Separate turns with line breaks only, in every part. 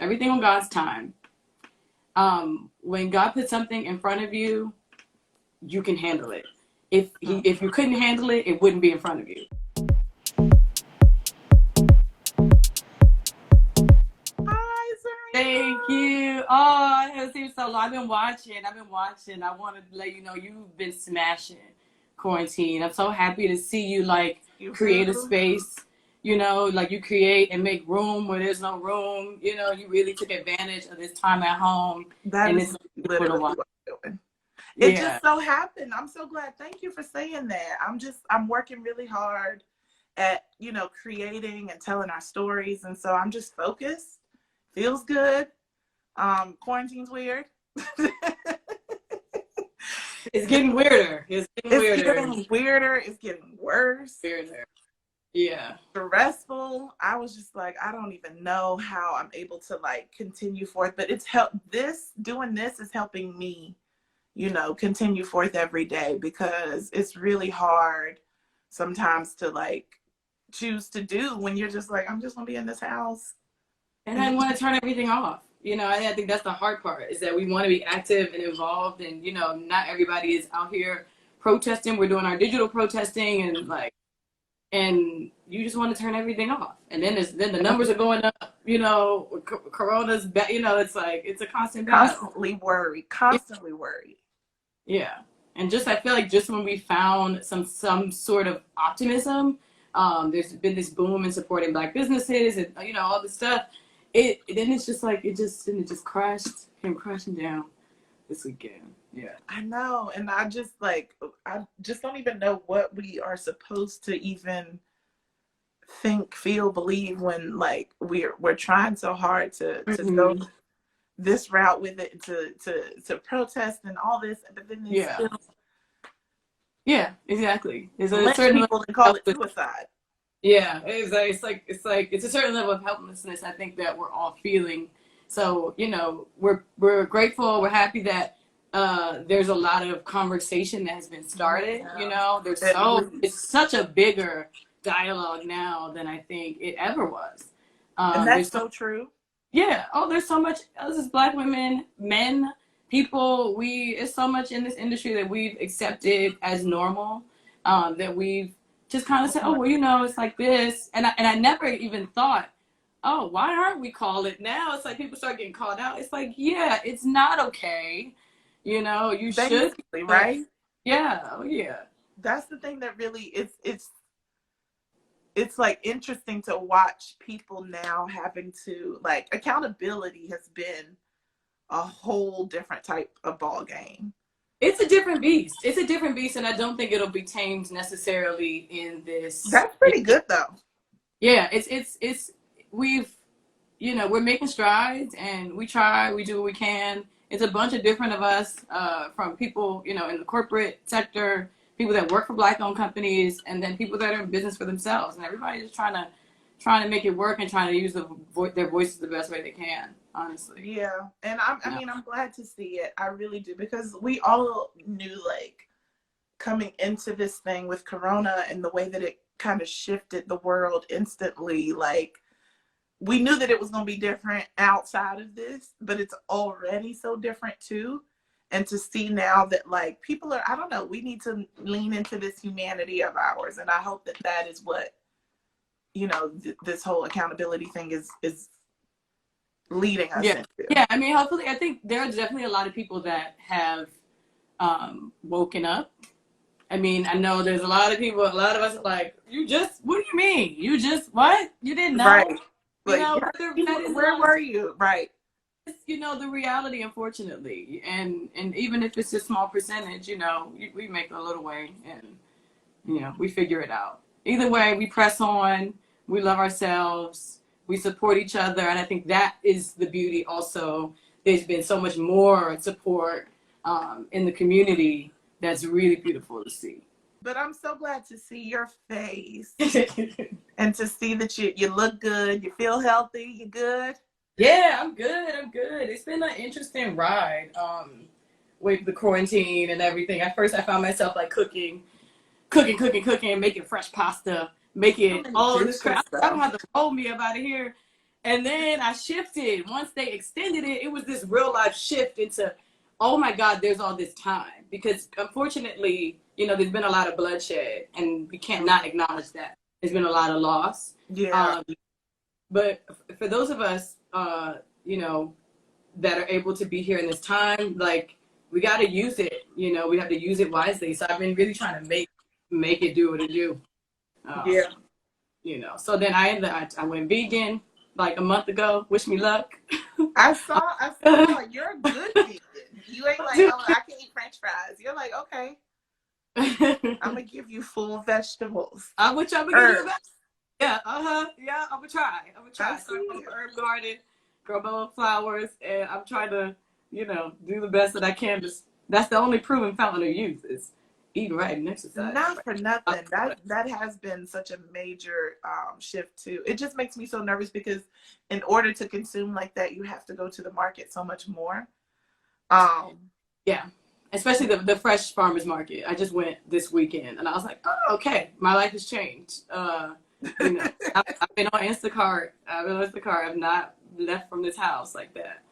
Everything on God's time. When God puts something in front of you, you can handle it. If you couldn't handle it, it wouldn't be in front of you.
Hi, Zerina.
Thank you. Oh, it seems so long. I've been watching. I wanted to let you know you've been smashing quarantine. I'm so happy to see you create a space. You create and make room where there's no room. You really took advantage of this time at home.
That is literally what I'm doing. It just so happened. I'm so glad. Thank you for saying that. I'm working really hard at, creating and telling our stories. And so I'm just focused. Feels good. Quarantine's weird.
It's getting weirder. It's
getting weirder. It's getting worse.
Weirder. Yeah.
Stressful. I was just like, I don't even know how I'm able to continue forth, but doing this is helping me, continue forth every day, because it's really hard sometimes to choose to do when you're just like, I'm just gonna be in this house.
And I want to turn everything off. I think that's the hard part, is that we want to be active and involved, and not everybody is out here protesting. We're doing our digital protesting, and you just want to turn everything off. And then the numbers are going up. Corona's back. It's a constant battle.
Constantly worried.
Yeah, and I feel like just when we found some sort of optimism, there's been this boom in supporting Black businesses and all this stuff. It just came crashing down this weekend. Yeah,
I know, and I just don't even know what we are supposed to even think, feel, believe when we're trying so hard to go this route with it, to protest and all this, but then
exactly. There's
a certain people that call it suicide.
Yeah, it's a certain level of helplessness, I think, that we're all feeling. So we're grateful. We're happy that there's a lot of conversation that has been started. It's such a bigger dialogue now than I think it ever was.
And that's so true.
Yeah. Oh, there's so much. This is Black women, men, people. It's so much in this industry that we've accepted as normal, that we've just kind of said, oh, well, it's like this. And I never even thought, oh, why aren't we called it? Now it's like people start getting called out. It's like, yeah, it's not okay. You should.
Right?
Yeah. Oh, yeah.
That's the thing that really it's interesting to watch people now having to accountability has been a whole different type of ball game.
It's a different beast. And I don't think it'll be tamed necessarily in this.
That's pretty good though.
Yeah, we're making strides, and we do what we can. It's a bunch of different of us, from people, in the corporate sector, people that work for Black-owned companies, and then people that are in business for themselves, and everybody's just trying to make it work and trying to use their voices the best way they can. Honestly.
Yeah. And I'm glad to see it. I really do, because we all knew coming into this thing with Corona and the way that it kind of shifted the world instantly, we knew that it was going to be different outside of this, but it's already so different too. And to see now that people are, I don't know, we need to lean into this humanity of ours. And I hope that is what, this whole accountability thing is leading us into.
Yeah, I mean, hopefully, I think there are definitely a lot of people that have woken up. I mean, I know there's a lot of us are like, what do you mean? You just, what? You didn't know?
Right.
Where
were you? Right.
It's, the reality, unfortunately. And even if it's a small percentage, we make a little way, and, we figure it out. Either way, we press on, we love ourselves, we support each other, and I think that is the beauty also. There's been so much more support in the community that's really beautiful to see.
But I'm so glad to see your face and to see that you look good, you feel healthy, you good?
Yeah, I'm good. It's been an interesting ride with the quarantine and everything. At first, I found myself cooking, making fresh pasta, making all this crap. I don't have to roll me up out of here. And then I shifted. Once they extended it, it was this real life shift into, oh my God, there's all this time. Because unfortunately, you know, there's been a lot of bloodshed, and we can't not acknowledge that. There's been a lot of loss.
Yeah.
But for those of us, you know, that are able to be here in this time, like, we got to use it. You know, we have to use it wisely. So I've been really trying to make it do what it do.
Yeah.
You know, so then I went vegan like a month ago. Wish me luck.
I saw you're a good vegan. You ain't like, oh, I can eat French fries. You're like, okay, I'm gonna give you full vegetables.
Which I'm gonna do that. Yeah, yeah, I'm gonna try. So I'm an herb garden, grow my own flowers, and I'm trying to, you know, do the best that I can. That's the only proven fountain of youth is eat right and exercise.
Not for nothing. That has been such a major shift too. It just makes me so nervous because in order to consume like that, you have to go to the market so much more.
Yeah, especially the fresh farmers market. I just went this weekend, and I was like, oh, okay, my life has changed. You know, I've been on Instacart. I've not left from this house like that.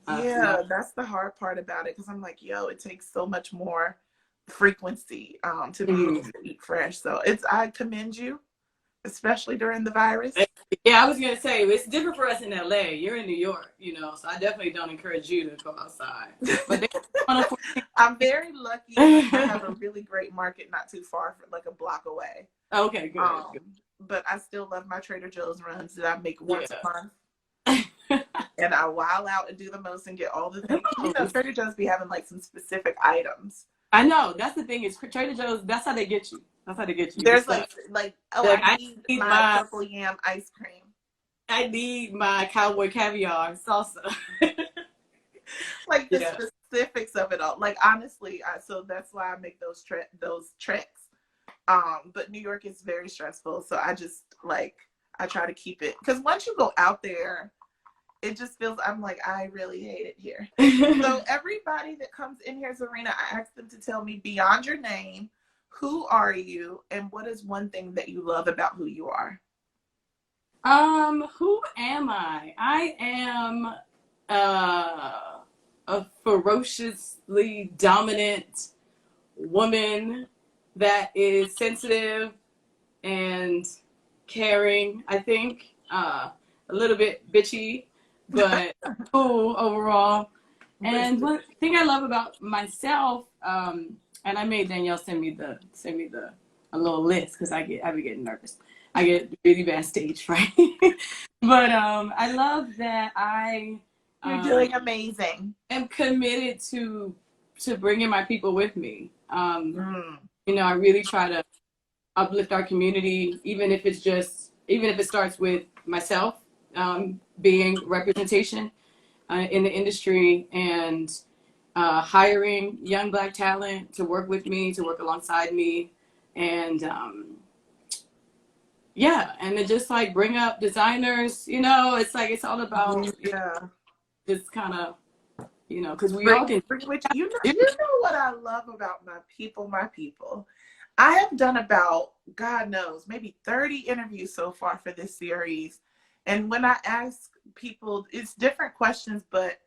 Yeah, that's the hard part about it because I'm like, yo, it takes so much more frequency to be able to eat fresh. So I commend you, especially during the virus.
Yeah, I was gonna say it's different for us in LA. You're in New York, you know, so I definitely don't encourage you to go outside. But
I'm very lucky. I have a really great market not too far, like a block away.
Okay, good.
But I still love my Trader Joe's runs that I make once a month. And I wild out and do the most and get all the things. You know, Trader Joe's be having like some specific items.
I know. That's the thing is Trader Joe's, that's how they get you. That's how they get you.
There's like I need my purple yam ice cream.
I need my cowboy caviar salsa.
Like the specifics of it all. Like honestly, so that's why I make those treks. But New York is very stressful, so I just I try to keep it because once you go out there, it just feels I'm like I really hate it here. So everybody that comes in here, Zerina, I ask them to tell me beyond your name, who are you, and what is one thing that you love about who you are?
Who am I? I am a ferociously dominant woman that is sensitive and caring, I think. A little bit bitchy, but cool overall. And one thing I love about myself, and I made Danielle send me a little list because I be getting nervous. I get really bad stage fright. But I love that
You're doing amazing.
I'm committed to bringing my people with me. You know, I really try to uplift our community, even if it starts with myself being representation in the industry and hiring young Black talent to work with me, to work alongside me, and and to just like bring up designers. You know, it's all about just kind of, you know, because we all can.
You know what I love about my people. I have done about, God knows, maybe 30 interviews so far for this series. And when I ask people, it's different questions, but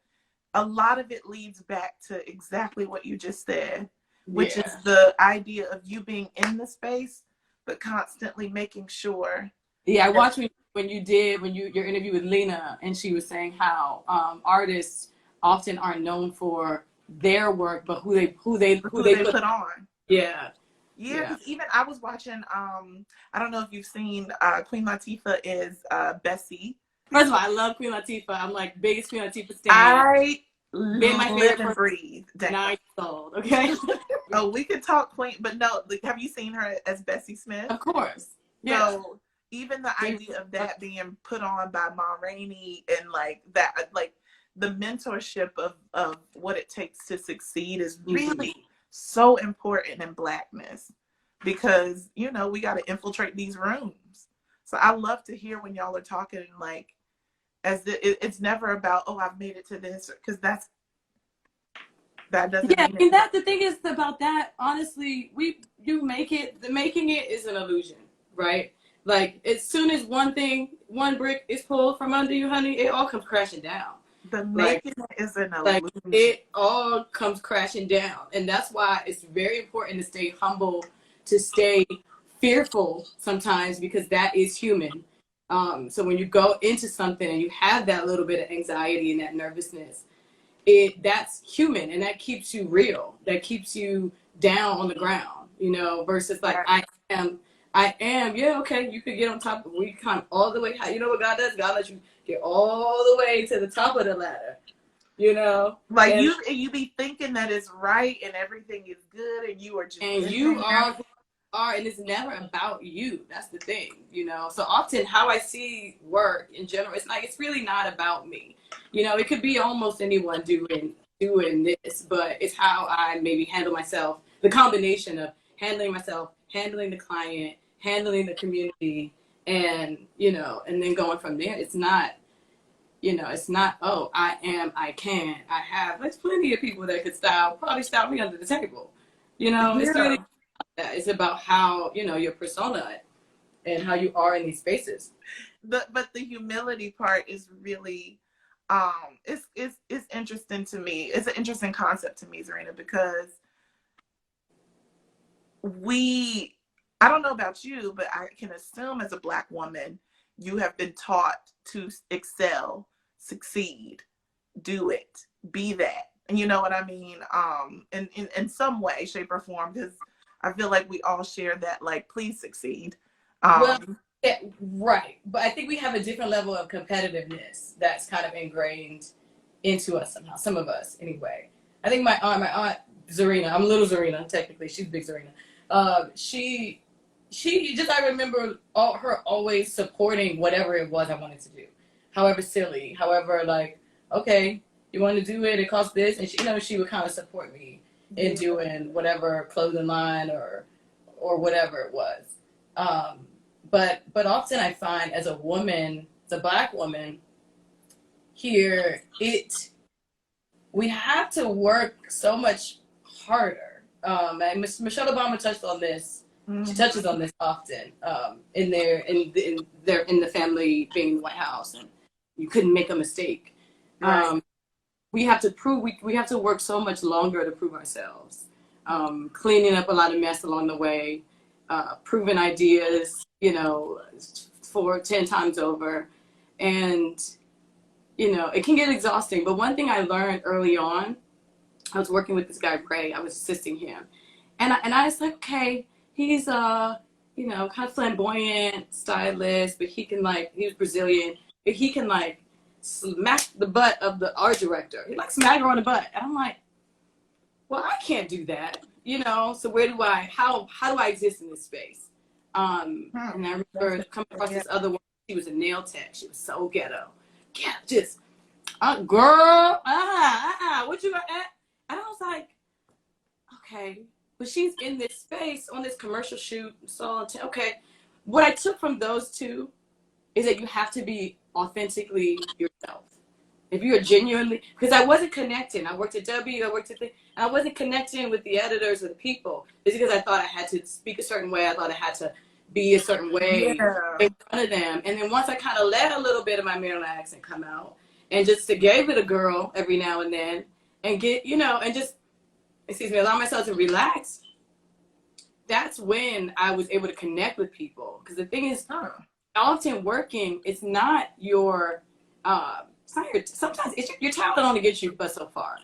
a lot of it leads back to exactly what you just said, which is the idea of you being in the space, but constantly making sure.
Yeah, I watched when you did your interview with Lena, and she was saying how artists often aren't known for their work, but who they put on. Yeah.
Yeah, because even I was watching, I don't know if you've seen Queen Latifah is Bessie.
First of all, I love Queen Latifah. I'm like biggest Queen Latifah stan.
I live and breathe.
9 years old, okay?
Oh, we could talk Queen, but no, have you seen her as Bessie Smith?
Of course. Yeah.
So even the idea of that being put on by Ma Rainey and like that, like the mentorship of what it takes to succeed is really so important in Blackness, because you know we got to infiltrate these rooms. So I love to hear when y'all are talking like it's never about, oh, I've made it to this, because that doesn't.
Yeah, I mean that the thing is about that. Honestly, you make it. The making it is an illusion, right? Like as soon as one brick is pulled from under you, honey, it all comes crashing down.
The
Like,
making it is an
like
illusion.
it all comes crashing down. And that's why it's very important to stay humble, to stay fearful sometimes, because that is human. So when you go into something and you have that little bit of anxiety and that nervousness, that's human, and that keeps you real. That keeps you down on the ground, versus like
Right.
yeah, okay, you could get on top, we come all the way high. You know what God does? God lets you get all the way to the top of the ladder,
Like
and
you be thinking that it's right and everything is good and you are just
you
in there.
are who you are, and it's never about you. That's the thing, so often how I see work in general, it's really not about me. It could be almost anyone doing this, but it's how I maybe handle myself, the combination of handling myself, handling the client, handling the community, and and then going from there. It's not, oh, I can, I have. There's plenty of people that could probably style me under the table. It's
Yeah.
really that. It's about how, your persona and how you are in these spaces.
But the humility part is really it's interesting to me. It's an interesting concept to me, Zerina, because I don't know about you, but I can assume as a Black woman, you have been taught to excel, succeed, do it, be that. And you know what I mean? In some way, shape, or form, because I feel like we all share that, like, please succeed.
Well, yeah, right. But I think we have a different level of competitiveness that's kind of ingrained into us somehow. Some of us, anyway. I think my aunt Zerina, I'm little Zerina, technically. She's big Zerina. I remember her always supporting whatever it was I wanted to do. However silly, however, like, okay, you want to do it, it costs this. And she would kind of support me in doing whatever clothing line or whatever it was. But often I find as a woman, as a Black woman here, we have to work so much harder. And Michelle Obama touched on this.
Mm-hmm.
She touches on this often in the family being in the White House, and you couldn't make a mistake.
Right.
We have to prove we have to work so much longer to prove ourselves. Cleaning up a lot of mess along the way, proving ideas, for 10 times over, and it can get exhausting. But one thing I learned early on, I was working with this guy Ray. I was assisting him, and I was like, okay, he's kind of flamboyant, stylist, but he was Brazilian, but he can smack the butt of the art director. He smack her on the butt, and I'm like, well, I can't do that, So how do I exist in this space? And I remember coming across this other woman. She was a nail tech. She was so ghetto. Yeah, just girl, what you got at? And I was like, okay, but she's in this space on this commercial shoot. So okay, what I took from those two is that you have to be authentically yourself. If you are genuinely, because I wasn't connecting. I worked at W, I worked at and I wasn't connecting with the editors or the people. It's because I thought I had to speak a certain way. I thought I had to be a certain way in front of them. And then once I kind of let a little bit of my Maryland accent come out and just gave it a girl every now and then and get, and just, allow myself to relax, that's when I was able to connect with people. Because the thing is, often working, it's not your, sometimes your talent only gets you but so far.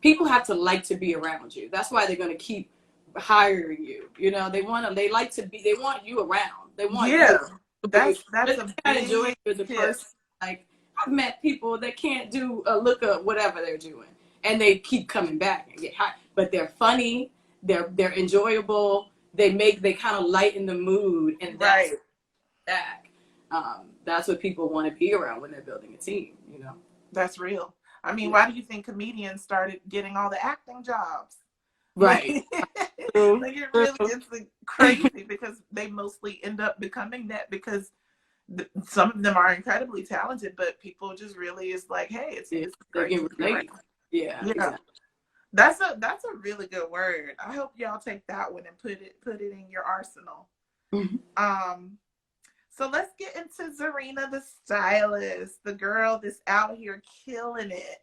People have to like to be around you. That's why they're going to keep hiring you. They want you around. They want you.
That's a
big enjoy you as a person. Like, I've met people that can't do a look up whatever they're doing, and they keep coming back and get hired. But they're funny. They're enjoyable. They kind of lighten the mood, and that's that's what people want to be around when they're building a team.
That's real. I mean, why do you think comedians started getting all the acting jobs?
Right.
It really is crazy because they mostly end up becoming that because some of them are incredibly talented, but people just really is like, hey, it's crazy.
Yeah. Exactly.
That's a really good word. I hope y'all take that one and put it in your arsenal.
Mm-hmm.
So let's get into Zerina, the stylist, the girl that's out here killing it,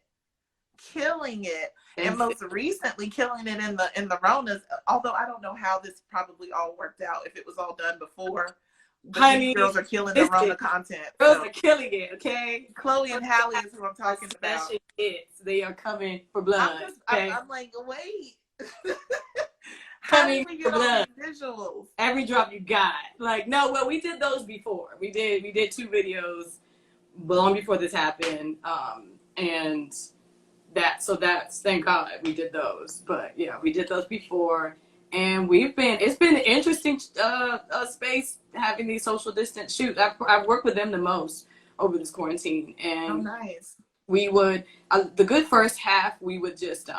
and most recently killing it in the Ronas. Although I don't know how this probably all worked out, if it was all done before. But these girls are killing the Rona content.
Girls are killing it, okay?
Chloe and Halle is who I'm talking about.
Special hits. They are coming for blood.
I'm like, wait. How did we get all these visuals?
Every drop you got. Like, no, well, we did those before. We did 2 videos long before this happened. And that's thank God we did those. But yeah, we did those before. And it's been an interesting space having these social distance shoots. I've worked with them the most over this quarantine. And
oh, nice.
We would, the good first half, we would just,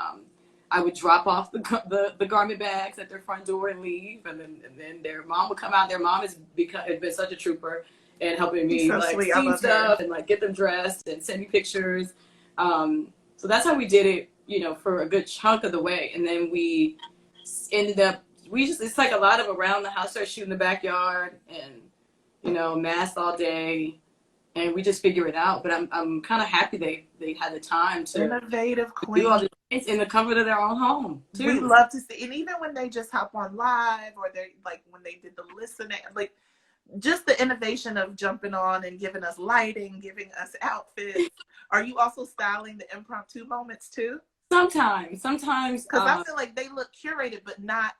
I would drop off the garment bags at their front door and leave. And then their mom would come out. Their mom has been such a trooper and helping me see stuff and like get them dressed and send me pictures. So that's how we did it, for a good chunk of the way. And then we ended up, it's like a lot of around the house, started shooting in the backyard and, masked all day. And we just figure it out. But I'm kind of happy they had the time to
innovative queen.
Do all this in the comfort of their own home too.
We love to see, and even when they just hop on live, or they like when they did the listening, like just the innovation of jumping on and giving us lighting, giving us outfits. Are you also styling the impromptu moments too?
Sometimes,
because I feel like they look curated, but not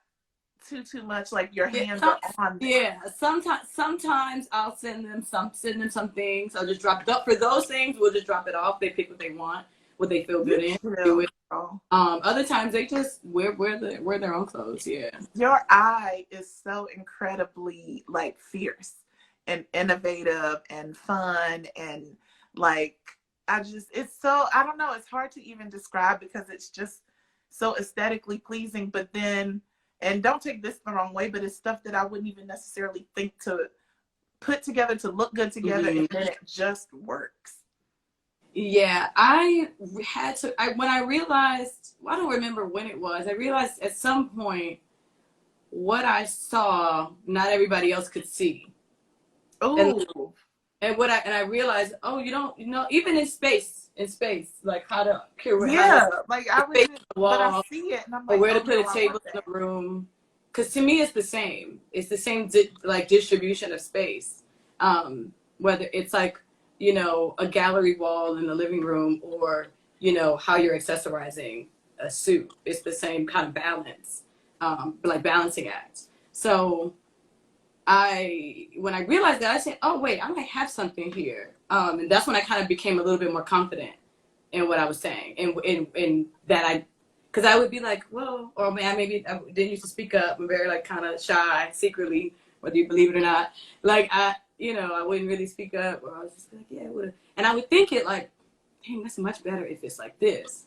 too much. Like your hands are on them.
Yeah, sometimes I'll send them some things. I'll just drop it up for those things. We'll just drop it off. They pick what they want, what they feel good in. Do it. Other times they just wear their own clothes. Yeah.
Your eye is so incredibly like fierce and innovative and fun and like it's so, I don't know, it's hard to even describe because it's just so aesthetically pleasing. But then, and don't take this the wrong way, but it's stuff that I wouldn't even necessarily think to put together to look good together, and then it just works.
Yeah, when I realized, I don't remember when it was, I realized at some point what I saw, not everybody else could see.
Oh.
And I realized, even in space, like how to curate.
Yeah, like I would, but I see it, and I'm like,
or where to put a table in the room. Because to me, it's the same. It's the same distribution of space. Whether it's like, a gallery wall in the living room, or how you're accessorizing a suit. It's the same kind of balance, like balancing act. So when I realized that, I said, oh wait, I might have something here. And that's when I kind of became a little bit more confident in what I was saying, and that because I would be like, well, or maybe I didn't used to speak up. I'm very like kind of shy secretly, whether you believe it or not. Like I wouldn't really speak up, or I was just like, yeah, it would. And I would think it like, dang, that's much better if it's like this.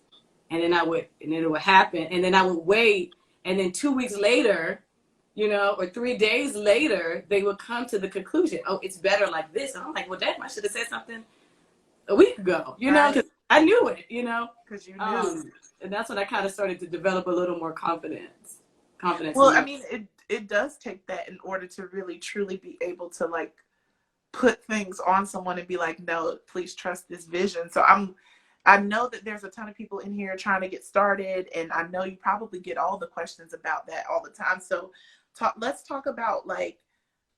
And then it would happen, and then I would wait, and then 2 weeks later, or 3 days later, they would come to the conclusion, oh, it's better like this. And I'm like, well, damn, I should have said something a week ago, because I knew it,
because you knew.
And that's when I kind of started to develop a little more confidence.
Well, I mean, it does take that in order to really, truly be able to like put things on someone and be like, no, please trust this vision. So I know that there's a ton of people in here trying to get started, and I know you probably get all the questions about that all the time. So let's talk about like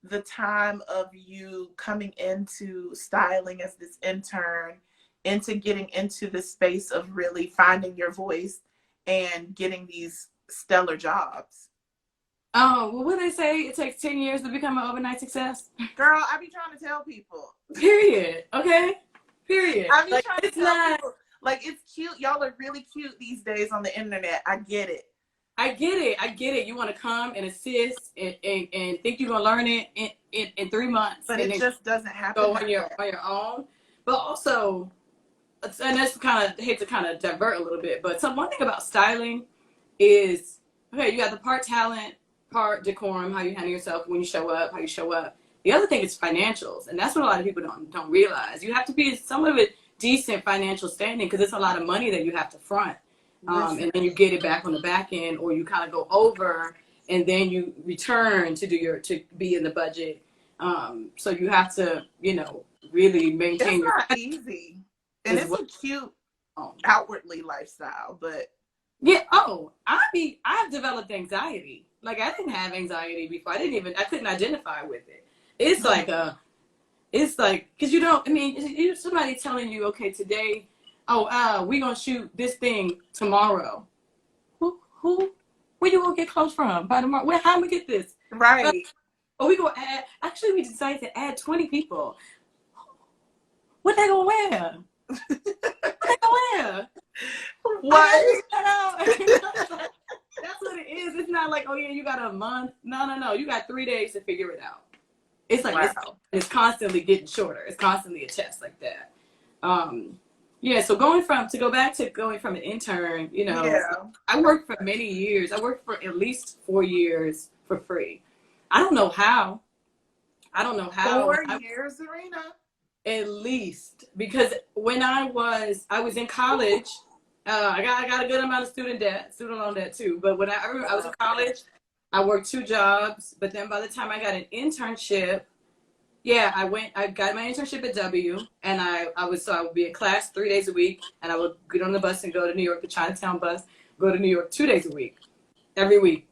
the time of you coming into styling as this intern, into getting into the space of really finding your voice and getting these stellar jobs.
Oh, well, what they say, it takes 10 years to become an overnight success.
Girl, I be trying to tell people.
Period. Okay? Period.
I be trying to tell people. Like, it's cute. Y'all are really cute these days on the internet. I get it.
I get it. You want to come and assist and think you're going to learn it in 3 months.
But it just doesn't happen.
Go on your own. But also, and that's hate to kind of divert a little bit, but one thing about styling is, okay, you got the part talent, part decorum, how you handle yourself when you show up, how you show up. The other thing is financials, and that's what a lot of people don't realize. You have to be somewhat of a decent financial standing, because it's a lot of money that you have to front. And then you get it back on the back end, or you kind of go over and then you return to be in the budget. So you have to, you know, really maintain
It's
your
not easy. And
as
it's
well.
a cute outwardly lifestyle, but
Yeah. Oh, I've developed anxiety. Like I didn't have anxiety before. I couldn't identify with it. It's like it's like, cause you don't. I mean, somebody telling you, okay, today, we gonna shoot this thing tomorrow. Who? Where you gonna get clothes from by tomorrow? How we get this?
right.
Oh, we gonna add. Actually, we decided to add 20 people. What they gonna wear? What they gonna wear?
What?
That's what it is. It's not like, oh yeah, you got a month. No. You got 3 days to figure it out. It's like
Wow.
it's constantly getting shorter. It's constantly a test like that. Yeah. So going from an intern, you know,
Yeah.
I worked for many years. I worked for at least 4 years for free. I don't know how.
4 years, Zerina?
At least, because when I was in college, I got a good amount of student loan debt too. But when I was in college, I worked 2 jobs. But then by the time I got an internship, yeah, I got my internship at W, and I would be in class 3 days a week, and I would get on the bus and go to New York, the Chinatown bus, go to New York 2 days a week, every week,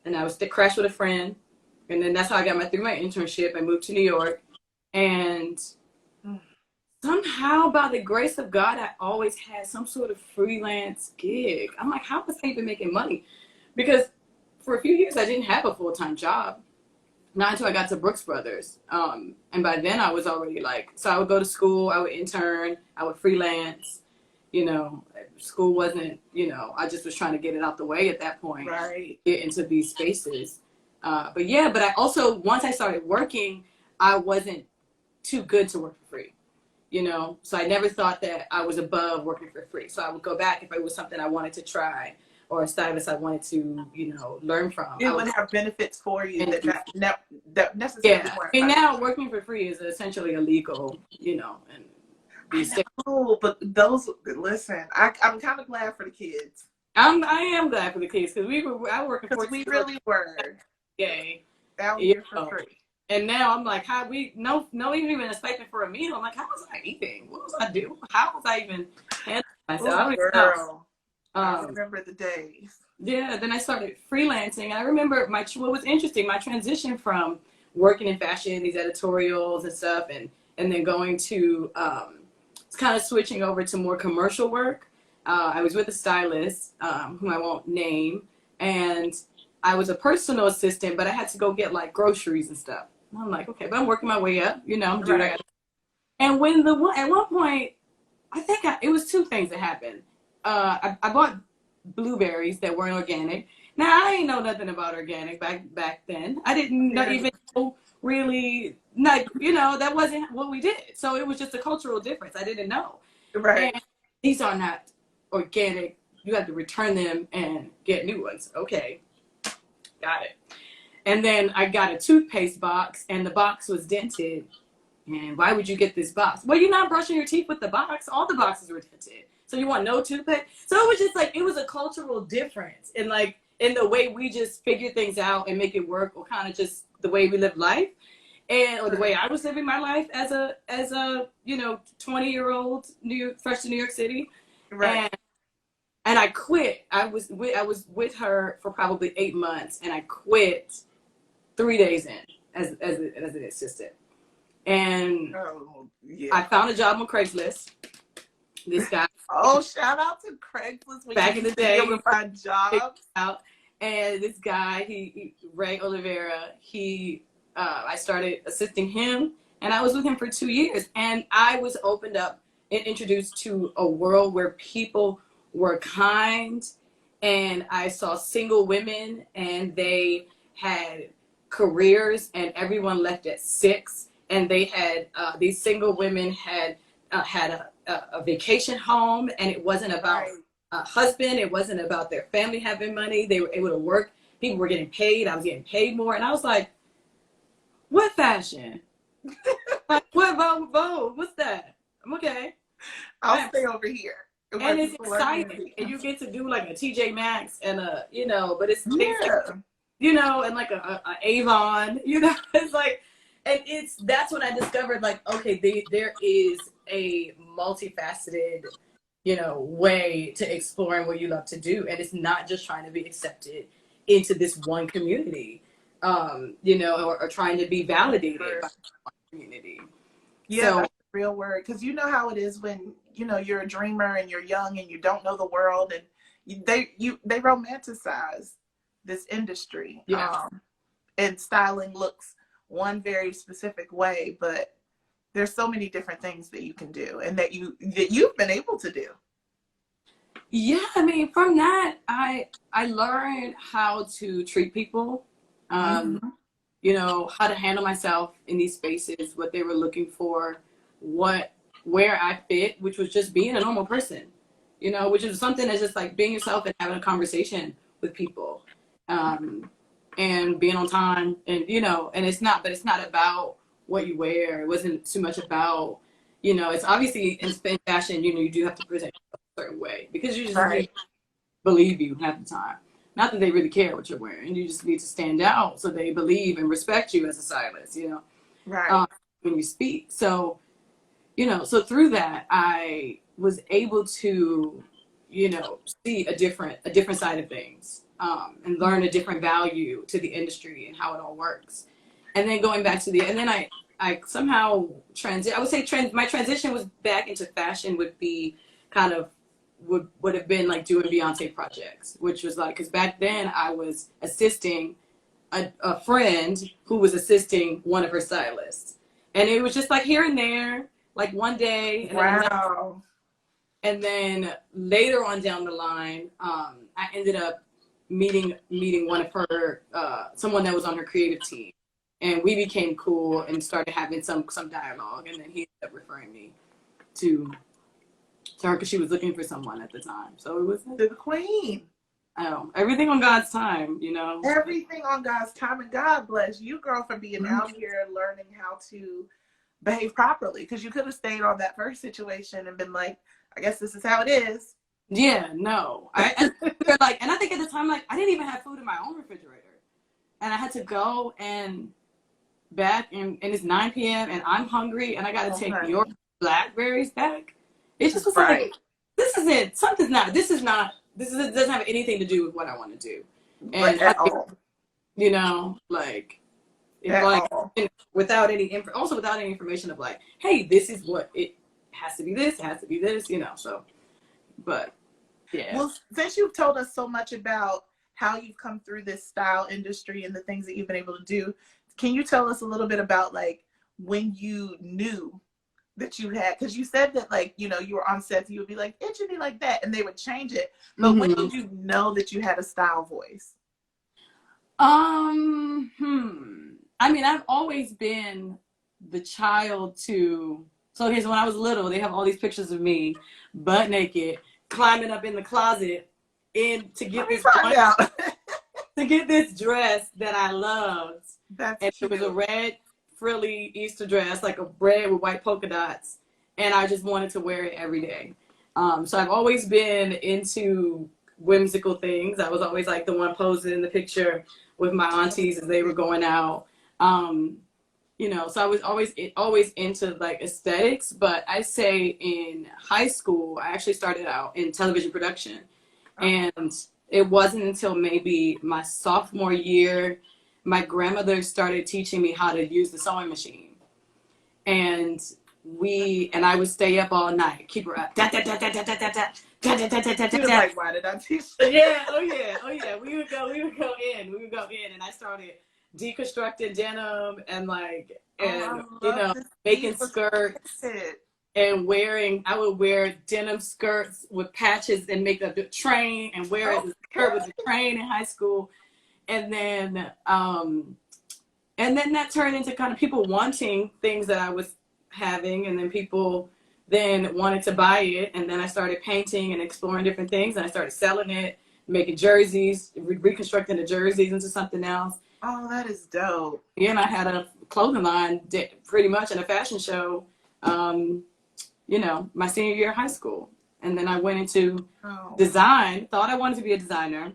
and I would crash with a friend, and then that's how I got through my internship. I moved to New York, and somehow, by the grace of God, I always had some sort of freelance gig. I'm like, how was I even making money? Because for a few years, I didn't have a full-time job. Not until I got to Brooks Brothers. And by then, I was already like, so I would go to school, I would intern, I would freelance. You know, school wasn't, you know, I just was trying to get it out the way at that point.
Right.
Get into these spaces. But I also, once I started working, I wasn't too good to work for free. You know, so I never thought that I was above working for free. So I would go back if it was something I wanted to try or a stylist I wanted to, you know, learn from.
It would have benefits for you that necessarily weren't.
I mean, now working for free is essentially illegal, you know, and
but listen, I'm kind of glad for the kids.
I am glad for the kids because I work
because we really were
gay
out here for free.
And now I'm like, no even a stipend for a meal. I'm like, how was I eating? What was I doing? How was I even handling myself?
Girl, I remember the days.
Yeah, then I started freelancing. And I remember what was interesting, my transition from working in fashion, these editorials and stuff, and then going to kind of switching over to more commercial work. I was with a stylist, whom I won't name, and I was a personal assistant, but I had to go get like groceries and stuff. I'm like, okay, but I'm working my way up, you know.
Right.
And at one point, I think it was 2 things that happened. I bought blueberries that weren't organic. Now I ain't know nothing about organic back then. I didn't even know really, like, you know, that wasn't what we did. So it was just a cultural difference. I didn't know.
Right.
And these are not organic. You have to return them and get new ones. Okay, got it. And then I got a toothpaste box, and the box was dented. And why would you get this box? Well, you're not brushing your teeth with the box. All the boxes were dented. So you want no toothpaste? So it was just like, it was a cultural difference in the way we just figure things out and make it work, or kind of just the way we live life, or the way I was living my life as a 20-year-old fresh to New York City.
Right.
And I quit. I was with her for probably 8 months, and I quit 3 days in as an assistant. And I found a job on Craigslist. This guy.
Shout out to Craigslist.
Back in the day,
able to find jobs.
And this guy, Ray Oliveira, I started assisting him, and I was with him for 2 years. And I was opened up and introduced to a world where people were kind, and I saw single women, and they had careers, and everyone left at 6. And they had these single women had a vacation home, and it wasn't about a husband. It wasn't about their family having money. They were able to work. People were getting paid. I was getting paid more, and I was like, "What fashion? Like, what Vogue? What's that? I'm okay.
I'll stay over here."
And it's exciting, and you get to do like a TJ Maxx and but it's
yeah.
and like a Avon, it's like, And that's when I discovered, like, okay, there is a multifaceted, way to exploring what you love to do. And it's not just trying to be accepted into this one community, or trying to be validated by one community.
Yeah,
So,
that's the real word. Because you know how it is when, you're a dreamer and you're young and you don't know the world, and they romanticize this industry.
yeah.
And styling looks one very specific way, but there's so many different things that you can do and that you've been able to do.
Yeah, I mean, from that, I learned how to treat people,
Mm-hmm.
how to handle myself in these spaces, what they were looking for, where I fit, which was just being a normal person, which is something that's just like being yourself and having a conversation with people, and being on time, and and it's not about what you wear. It wasn't too much about, it's obviously in fashion, you do have to present a certain way because you just need
Right.
to believe you half the time. Not that they really care what you're wearing. You just need to stand out so they believe and respect you as a stylist,
Right.
when you speak. So, so through that, I was able to, see a different side of things, and learn a different value to the industry and how it all works. And then going back to and then I somehow I would say my transition was back into fashion would be kind of, would have been like doing Beyoncé projects, which was like, because back then I was assisting a friend who was assisting one of her stylists. And it was just like here and there, like one day.
Wow.
And then later on down the line, I ended up meeting one of her, someone that was on her creative team. And we became cool and started having some dialogue. And then he ended up referring me to her because she was looking for someone at the time. So it was
The queen.
everything on God's time,
Everything on God's time, and God bless you, girl, for being out here learning how to behave properly. Because you could have stayed on that first situation and been like, I guess this is how it is.
Yeah, no. And I think at the time, like, I didn't even have food in my own refrigerator. And I had to go and back, and it's 9 p.m. and I'm hungry and I got to take your blackberries back. It just was like, this doesn't have anything to do with what I want to do. And
at all.
Like,
At all.
without any information of like, hey, this is what it has to be, this, it has to be this, so, but yeah.
Well, since you've told us so much about how you've come through this style industry and the things that you've been able to do, can you tell us a little bit about like when you knew that you had, because you said that like, you were on sets, you would be like, it should be like that, and they would change it. But when did you know that you had a style voice?
I mean, I've always been the child to, so here's when I was little, they have all these pictures of me butt naked, climbing up in the closet to get this dress that I loved.
That's
and
cute.
It was a red frilly Easter dress, like a red with white polka dots, and I just wanted to wear it every day. So I've always been into whimsical things. I was always like the one posing in the picture with my aunties as they were going out. So I was always into like aesthetics, but I say in high school, I actually started out in television production. And it wasn't until maybe my sophomore year, my grandmother started teaching me how to use the sewing machine. And I would stay up all night, keep her up.
She was like, why did I teach you?
Yeah, oh yeah. We would go in, and I started deconstructing denim and making skirts and I would wear denim skirts with patches and make a train and wear it as a skirt with a train in high school. And then that turned into kind of people wanting things that I was having, and then people then wanted to buy it. And then I started painting and exploring different things, and I started selling it, making jerseys, reconstructing the jerseys into something else.
Oh, that is dope.
Yeah, and I had a clothing line pretty much in a fashion show, my senior year of high school. And then I went into design, thought I wanted to be a designer.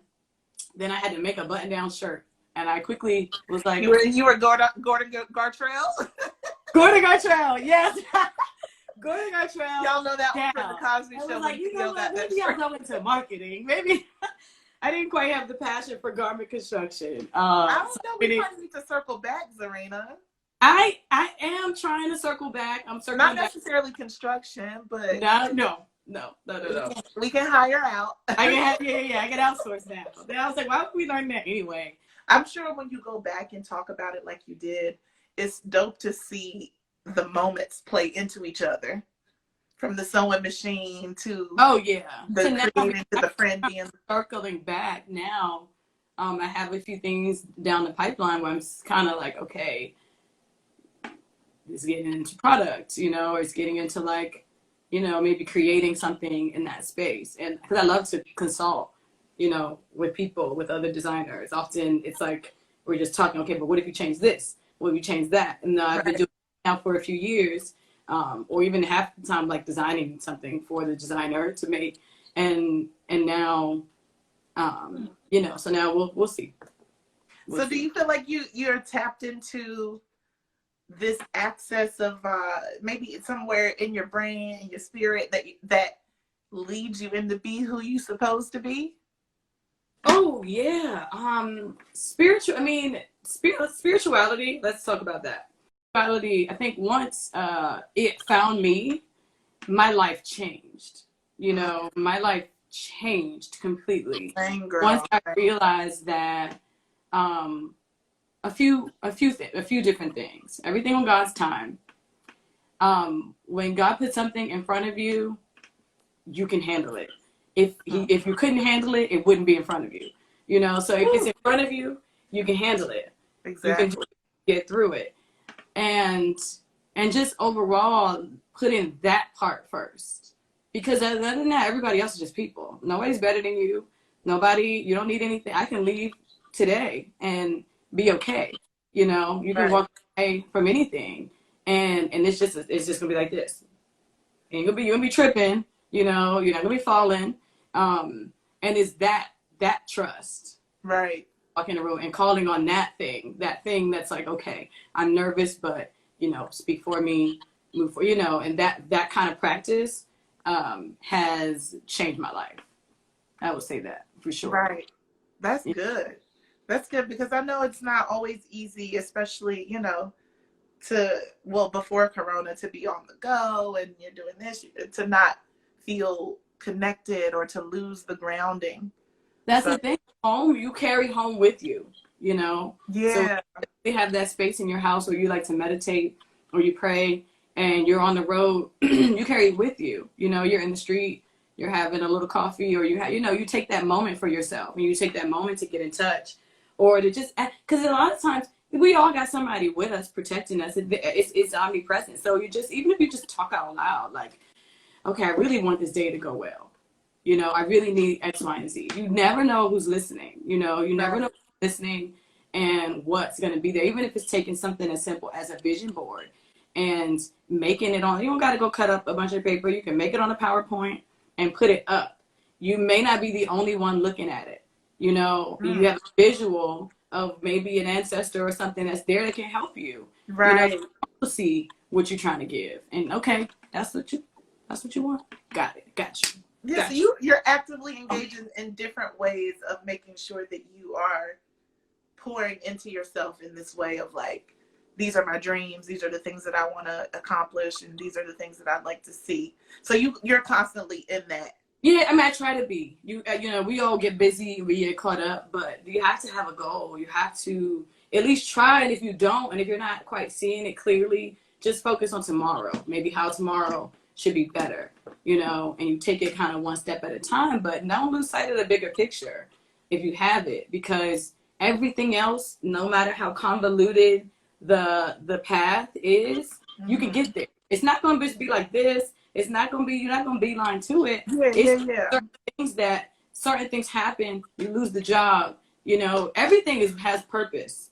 Then I had to make a button-down shirt And I quickly was like,
you were Gordon Gartrell?
Gordon Gartrell, yes. Gordon Gartrell.
Y'all know that one from
down.
the Cosby
I
Show.
was like, you know what? Maybe I'll go into marketing. Maybe I didn't quite have the passion for garment construction.
I don't know. We probably need to circle back, Zerina.
I am trying to circle back. I'm circling
Not
back.
necessarily construction, but
No.
We can hire out.
I can outsource now. Then I was like, why would we learn that anyway?
I'm sure when you go back and talk about it like you did, it's dope to see the moments play into each other. From the sewing machine to the creating to the friend being
circling back now. I have a few things down the pipeline where I'm kind of like, okay, it's getting into products, or it's getting into like, maybe creating something in that space. And because I love to consult, with people, with other designers. Often it's like we're just talking, okay, but what if you change this? What if you change that? And I've been doing it now for a few years. Or even half the time, like designing something for the designer to make, and now, so now we'll see.
So do you feel like you're tapped into this access of maybe somewhere in your brain and your spirit that leads you into be who you supposed to be?
Oh yeah, spirituality. Let's talk about that. I think once it found me, my life changed. My life changed completely. Once I realized that a few different things. Everything on God's time. When God puts something in front of you, you can handle it. If you couldn't handle it, it wouldn't be in front of you. So if it's in front of you, you can handle it.
Exactly.
You can get through it. And just overall putting that part first, because other than that, everybody else is just people. Nobody's better than you. You don't need anything. I can leave today and be okay. You can walk away from anything, and it's just gonna be like this. And you're gonna be tripping. You're not gonna be falling. And it's that trust.
Right.
Walk in the room and calling on that thing that's like, okay, I'm nervous, but speak for me, move for, and that kind of practice has changed my life. I would say that for sure.
Right. That's good. That's good, because I know it's not always easy, especially, before Corona, to be on the go and you're doing this, to not feel connected or to lose the grounding.
That's the thing. Home, you carry home with you, Yeah. So you have that space in your house where you like to meditate or you pray and you're on the road, you carry it with you. You're in the street, you're having a little coffee, or you take that moment for yourself, and you take that moment to get in touch, or to just, because a lot of times we all got somebody with us protecting us. It's omnipresent. So even if you just talk out loud, like, okay, I really want this day to go well. I really need X, Y, and Z. You never know who's listening. You never know who's listening and what's going to be there. Even if it's taking something as simple as a vision board and making it on. You don't got to go cut up a bunch of paper. You can make it on a PowerPoint and put it up. You may not be the only one looking at it. You have a visual of maybe an ancestor or something that's there that can help you.
Right.
See what you're trying to give. And okay, that's what you want. Got it. Got you.
Yeah, so you're actively engaged in different ways of making sure that you are pouring into yourself in this way of like, these are my dreams, these are the things that I want to accomplish, and these are the things that I'd like to see. So you're constantly in that.
Yeah, I try to be. We all get busy, we get caught up, but you have to have a goal. You have to at least try, and if you don't, and if you're not quite seeing it clearly, just focus on tomorrow. Maybe how tomorrow should be better, and you take it kind of one step at a time, but don't lose sight of the bigger picture if you have it, because everything else, no matter how convoluted the path is, you can get there. It's not going to be like this. It's not going to be, you're not going to beeline to it. Certain things happen. You lose the job. Everything has purpose.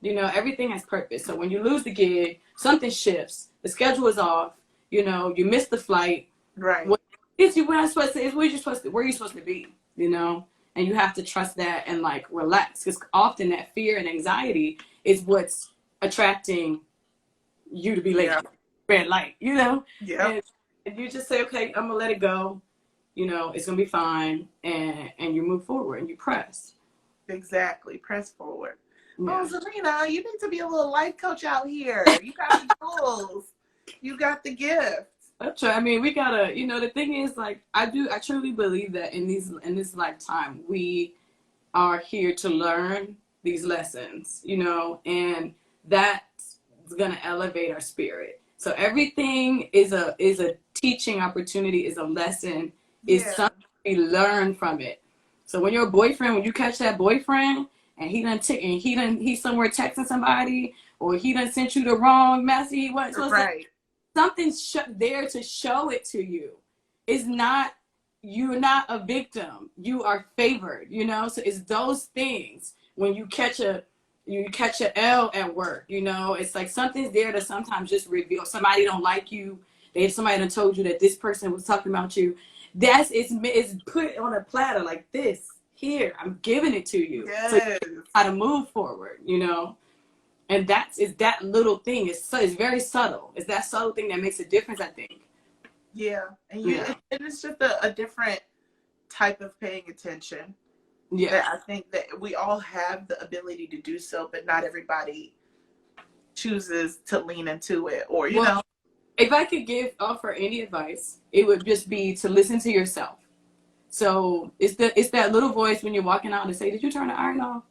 Everything has purpose. So when you lose the gig, something shifts. The schedule is off. You miss the flight.
Right.
Where you're supposed to be, And you have to trust that and like relax, because often that fear and anxiety is what's attracting you to be late.
Yeah.
Red light, you know?
Yeah.
And you just say, okay, I'm gonna let it go. You know, it's gonna be fine, and you move forward and you press.
Exactly. Press forward.
Yeah.
Oh, Zerina, you need to be a little life coach out here. You got the tools. You got the gifts.
That's right. I mean, we gotta, you know, the thing is, like, I truly believe that in this lifetime, we are here to learn these lessons, you know, and that's gonna elevate our spirit. So everything is a teaching opportunity, is a lesson, is
Yeah.
something we learn from it. So when your boyfriend, when you catch that boyfriend and he's somewhere texting somebody, or he done sent you the wrong message, he wasn't supposed to,
Right.
something's there to show it to you. It's not, you're not a victim. You are favored, you know? So it's those things. When you catch a L at work, you know, it's like something's there to sometimes just reveal. Somebody don't like you. Somebody done told you that this person was talking about you. It's put on a platter like this. Here, I'm giving it to you.
Yes.
So you know how to move forward, you know? And it's that little thing. It's very subtle. It's that subtle thing that makes a difference, I think.
Yeah. And
Yeah.
and it's just a different type of paying attention.
Yeah.
That I think that we all have the ability to do so, but not everybody chooses to lean into it, or you know.
If I could offer any advice, it would just be to listen to yourself. So it's that little voice when you're walking out and say, "Did you turn the iron off?"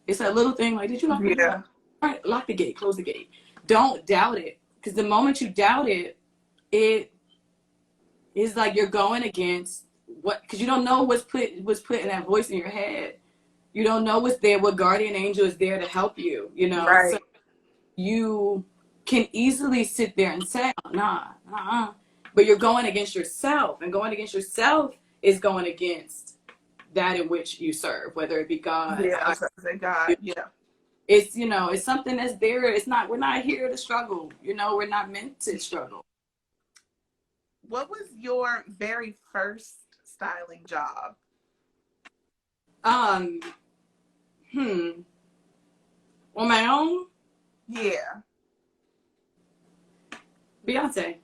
It's that little thing like, "Did you lock the door?" All right, lock the gate, close the gate. Don't doubt it, because the moment you doubt it, it is like you're going against because you don't know what's put in that voice in your head. You don't know what's there, what guardian angel is there to help you, you know?
Right.
So you can easily sit there and say, oh, nah. But you're going against yourself, and going against yourself is going against that in which you serve, whether it be God.
Yeah, I was gonna say God. Yeah.
It's, you know, it's something that's there. We're not here to struggle. You know, we're not meant to struggle.
What was your very first styling job?
On my own?
Yeah.
Beyoncé.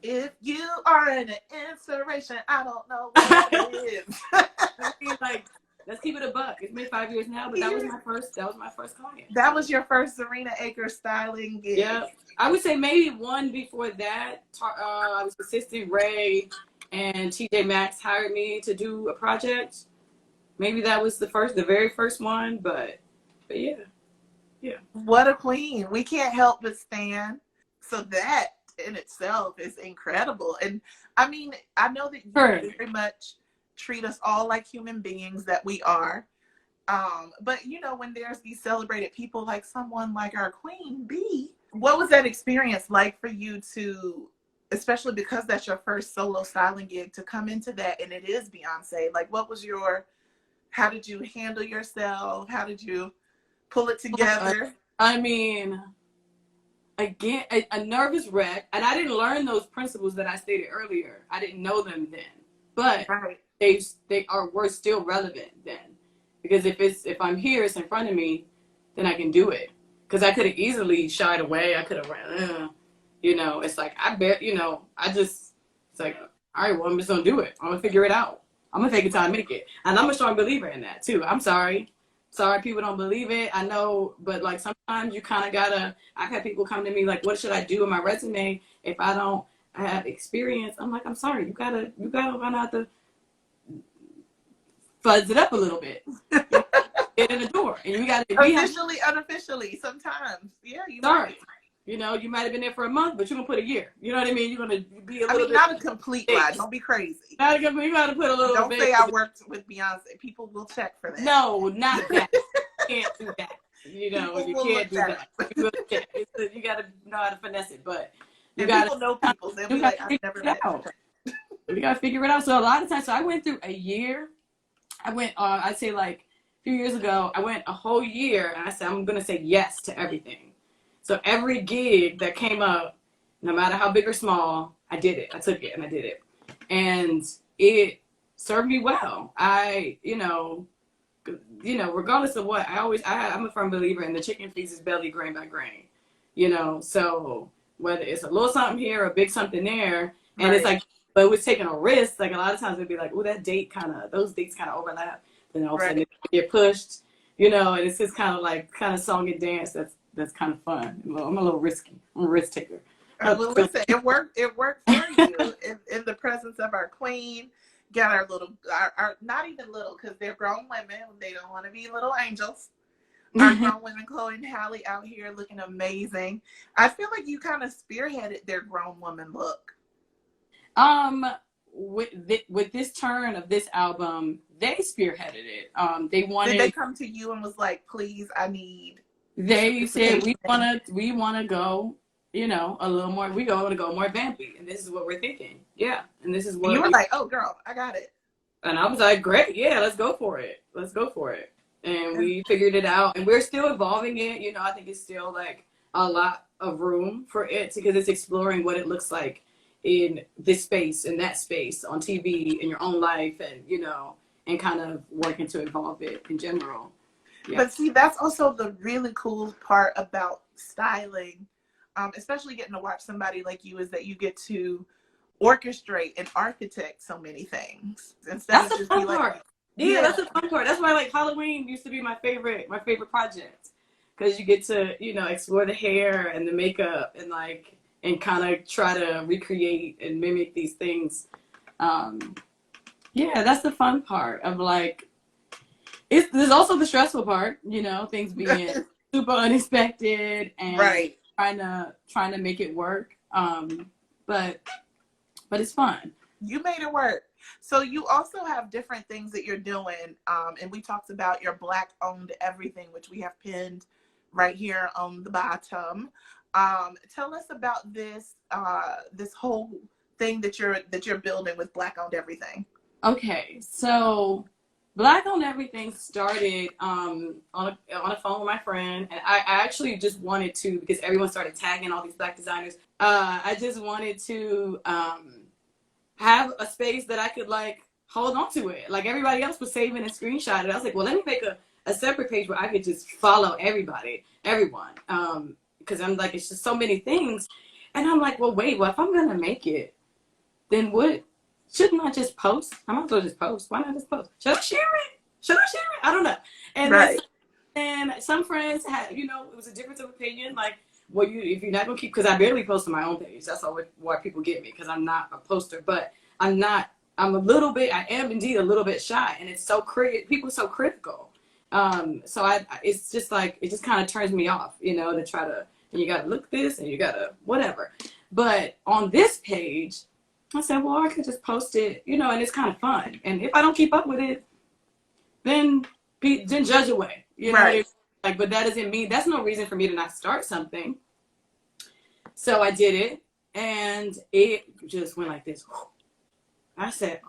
If you are an inspiration, I don't know what it is.
I mean, like, let's keep it a buck. It's been 5 years now, but that was my first client.
That was your first Zerina Akers styling gig.
Yeah. I would say maybe one before that. I was assistant Ray, and TJ Maxx hired me to do a project. Maybe that was the very first one, but yeah. Yeah.
What a queen. We can't help but stand. So that in itself is incredible. And I mean, I know that you very much treat us all like human beings that we are. But you know, when there's these celebrated people like someone like our Queen Bee, what was that experience like for you to, especially because that's your first solo styling gig, to come into that and it is Beyoncé? Like, how did you handle yourself? How did you pull it together?
I mean, again, a nervous wreck, and I didn't learn those principles that I stated earlier. I didn't know them then, but
right.
We're still relevant then, because if I'm here, it's in front of me, then I can do it. Because I could have easily shied away. I could have ran, you know. It's like it's like, all right, well, I'm just gonna do it. I'm gonna figure it out. I'm gonna take it time to make it, and I'm a strong believer in that too. I'm sorry people don't believe it. I know, but like sometimes you kind of gotta. I've had people come to me like, what should I do in my resume if I don't have experience? I'm like, I'm sorry, you gotta learn how to fuzz it up a little bit. Get in the door, and you gotta
officially, unofficially. Sometimes, yeah,
sorry. You know, you might have been there for a month, but you're gonna put a year. You know what I mean? You're gonna be a little bit.
Not a complete lie. Don't be crazy.
You gotta put a little.
Don't say I worked with Beyonce. People will check for that.
No, not that. You can't do that. You know, you can't do that. You gotta know how to finesse it, but
you gotta. People know people. They'll be like, I've never met her.
You gotta figure it out. So a lot of times, I went through a year. I went. I'd say like a few years ago, I went a whole year, and I said I'm gonna say yes to everything. So every gig that came up, no matter how big or small, I did it. I took it and I did it. And it served me well. Regardless of what, I'm a firm believer in the chicken feeds his belly grain by grain, so whether it's a little something here or a big something there, and
Right.
it's like, but it was taking a risk. Like a lot of times it'd be like, oh, those dates kind of overlap. Then all of a sudden it get pushed, and it's just kind of song and dance. That's kind of fun. I'm a little risky. I'm a risk taker.
Well, listen, it worked. It worked for you in the presence of our queen. Got our little, our not even little, because they're grown women. They don't want to be little angels. Our grown women, Chloe and Halle, out here looking amazing. I feel like you kind of spearheaded their grown woman look.
With this turn of this album, they spearheaded it.
Did they come to you and was like, please, I need?
They said we wanna go, a little more. We want to go more vampy, and this is what we're thinking. Yeah, and this is what
you were like. Oh, girl, I got it.
And I was like, great, yeah, let's go for it. And we figured it out, and we're still evolving it. I think it's still like a lot of room for it because it's exploring what it looks like in this space and that space on TV in your own life, and kind of working to evolve it in general. Yeah.
But see, that's also the really cool part about styling, especially getting to watch somebody like you, is that you get to orchestrate and architect so many things instead
that's
of
the
just
fun
be
part.
Like,
yeah, that's the fun part. That's why like Halloween used to be my favorite project because you get to explore the hair and the makeup and kind of try to recreate and mimic these things. Yeah, that's the fun part of like. There's also the stressful part, things being super unexpected and
right.
trying to make it work. But it's fun.
You made it work. So you also have different things that you're doing. And we talked about your Black-owned everything, which we have pinned right here on the bottom. Tell us about this whole thing that you're building with Black-owned everything.
Okay, so Black-owned everything started on a phone with my friend, and I actually just wanted to, because everyone started tagging all these Black designers. I just wanted to have a space that I could like hold on to it. Like everybody else was saving and screenshotting. I was like, well, let me make a separate page where I could just follow everyone. Because I'm like, it's just so many things. And I'm like, well, wait, if I'm going to make it, then shouldn't I just post? I might as well just post. Why not just post? Should I share it? I don't know. And some friends had, it was a difference of opinion. Like, well, if you're not gonna keep, because I barely post on my own page. That's why people get me, because I'm not a poster. But I am indeed a little bit shy, and it's people are so critical. So it's just like, it just kind of turns me off, to try to, and you gotta look this, and you gotta whatever. But on this page, I said, well, I could just post it, and it's kind of fun. And if I don't keep up with it, then judge away,
Right.
Like, but that doesn't mean, that's no reason for me to not start something. So I did it, and it just went like this. I said,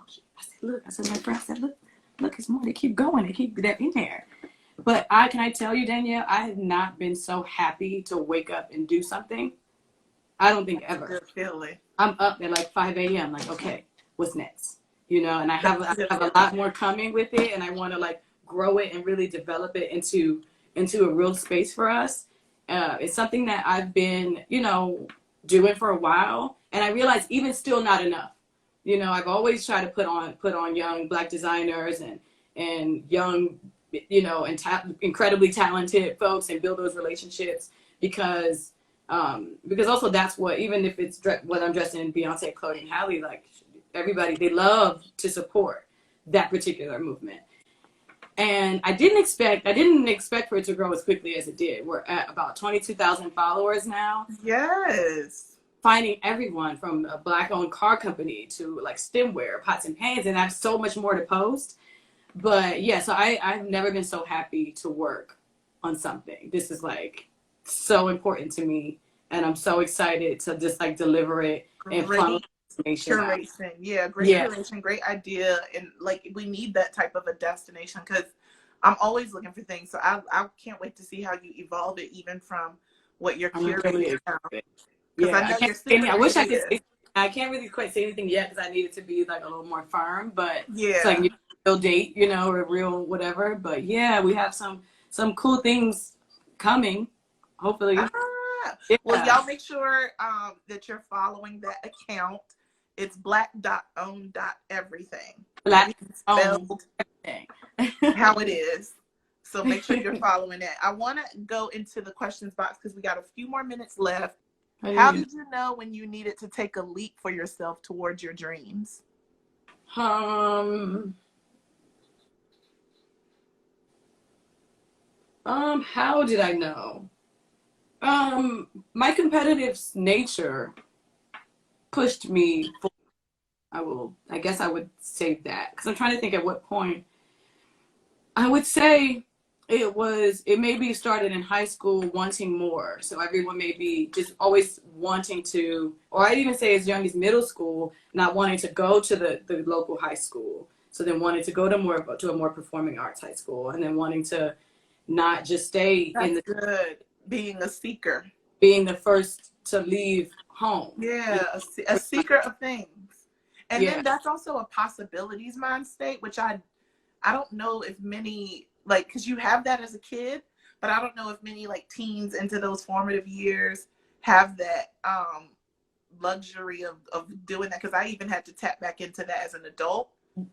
look, my friend said, look, it's more. They keep going. They keep that in there. But can I tell you, Danielle, I have not been so happy to wake up and do something. I don't think ever.
Good feeling.
I'm up at like 5 a.m. Like, okay, what's next? And I have a lot more coming with it, and I want to like grow it and really develop it into a real space for us. It's something that I've been, doing for a while, and I realize even still not enough. I've always tried to put on young Black designers and young, and incredibly talented folks and build those relationships because also that's what, even if it's what I'm dressed in, Beyoncé, Chloe, and Halle, like everybody, they love to support that particular movement. And I didn't expect for it to grow as quickly as it did. We're at about 22,000 followers now.
Yes.
Finding everyone from a Black-owned car company to like stemware, pots and pans, and I have so much more to post. But yeah, so I've never been so happy to work on something. This is like so important to me, and I'm so excited to just like deliver it and funnel
curation. Yeah, great curation, great idea, and like we need that type of a destination because I'm always looking for things. So I can't wait to see how you evolve it, even from what you're curating now.
Yeah, I wish I could. I can't really quite say anything yet because I need it to be like a little more firm, but it's like
Yeah.
a real date, you know, or a real whatever. But yeah, we have some cool things coming, hopefully.
Ah. Well,
Yeah.
y'all make sure that you're following that account. It's black.own.everything.
Black
Everything
owned
spelled
everything.
how it is. So make sure you're following that. I want to go into the questions box because we got a few more minutes left. How did you know when you needed to take a leap for yourself towards your dreams?
How did I know? My competitive nature pushed me forward. I guess I would say that because I'm trying to think at what point. I would say it maybe started in high school wanting more. So everyone may be just always wanting to, or I'd even say as young as middle school, not wanting to go to the local high school. So then wanting to go to a more performing arts high school, and then wanting to not just stay in
That's
the
good. Being a seeker.
being the first to leave home.
Yeah, a seeker of things. And
Yeah.
then that's also a possibilities mind state, which I don't know if many, like, because you have that as a kid, but I don't know if many like teens into those formative years have that luxury of doing that, because I even had to tap back into that as an adult.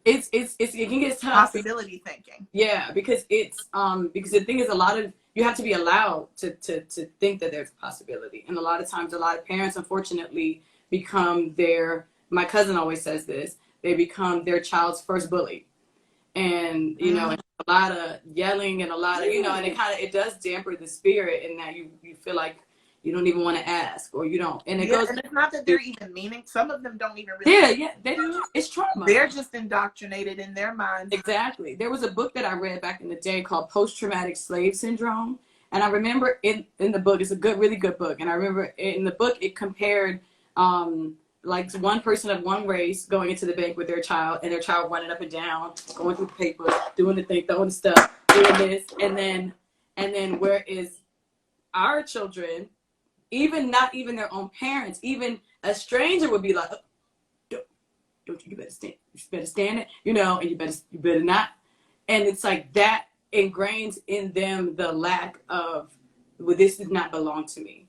It can get tough.
Possibility thinking.
Yeah, because because the thing is, you have to be allowed to think that there's a possibility, and a lot of times a lot of parents unfortunately become my cousin always says this, they become their child's first bully. And you know, a lot of yelling and a lot of, you know, and it does damper the spirit, in that you feel like you don't even want to ask, or you don't, and
and it's not that they're even meaning, some of them don't even really,
yeah, they do. It's trauma.
They're just indoctrinated in their minds.
Exactly. There was a book that I read back in the day called Post-Traumatic Slave Syndrome, and I remember in the book, it's a really good book, and I remember in the book it compared like one person of one race going into the bank with their child, and their child running up and down, going through the papers, doing the thing, throwing the stuff, doing this, and then where is our children, not even their own parents, even a stranger would be like, oh, don't you better stand it, you know, and you better not. And it's like that ingrains in them the lack of, well, this does not belong to me.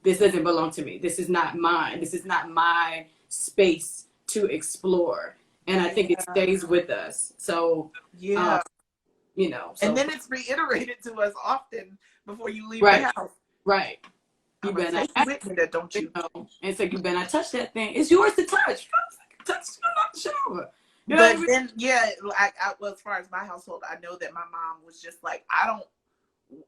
This doesn't belong to me. This is not mine. This is not my space to explore. And I think it stays with us. So, you know. So,
and then it's reiterated to us often before you leave
the
house.
Right. You better not
with me, that don't you
know. And it's like, you better not touch that thing. It's yours to touch. Touch the shit over. You know
but
what I mean?
then, well, as far as my household, I know that my mom was just like, I don't,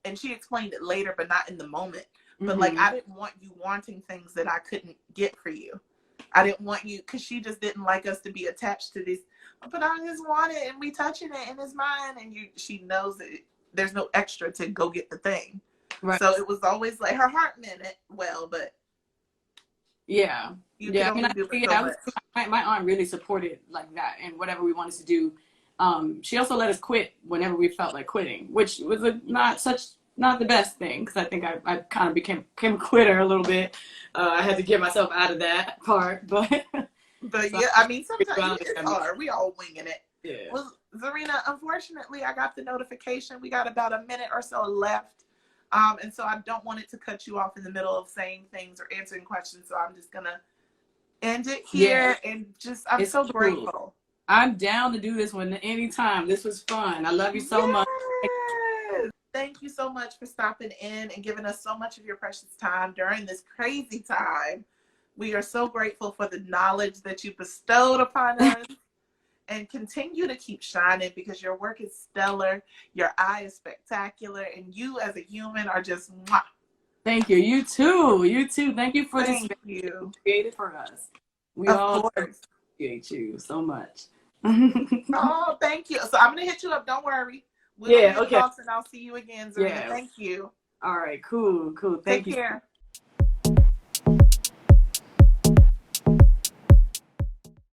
and she explained it later, but not in the moment. But like, I didn't want you wanting things that I couldn't get for you. I didn't want you, because she just didn't like us to be attached to this. But I just want it, and we touching it, and it's mine. And she knows that there's no extra to go get the thing. Right. So it was always like, her heart meant it well, but
yeah. I mean, my aunt really supported like that, and whatever we wanted to do. She also let us quit whenever we felt like quitting, which was not the best thing, because I think I kind of became a quitter a little bit. I had to get myself out of that part, but
yeah, I mean, sometimes it's hard. We all winging it.
Yeah.
Well, Zerina, unfortunately, I got the notification. We got about a minute or so left. And so I don't want it to cut you off in the middle of saying things or answering questions. So I'm just going to end it here. Yeah. And I'm so grateful.
I'm down to do this one anytime. This was fun. I love you so much.
Thank you so much for stopping in and giving us so much of your precious time during this crazy time. We are so grateful for the knowledge that you bestowed upon us. And continue to keep shining, because your work is stellar. Your eye is spectacular. And you as a human are just mwah.
Thank you. You too. You too. Thank you for
this you
created for us. We
of
all
course.
Appreciate you so much.
Oh, thank you. So I'm going to hit you up. Don't worry.
Okay.
Talks, and I'll see you again, Zerina. Thank you.
All right. Cool. Thank you.
Take care.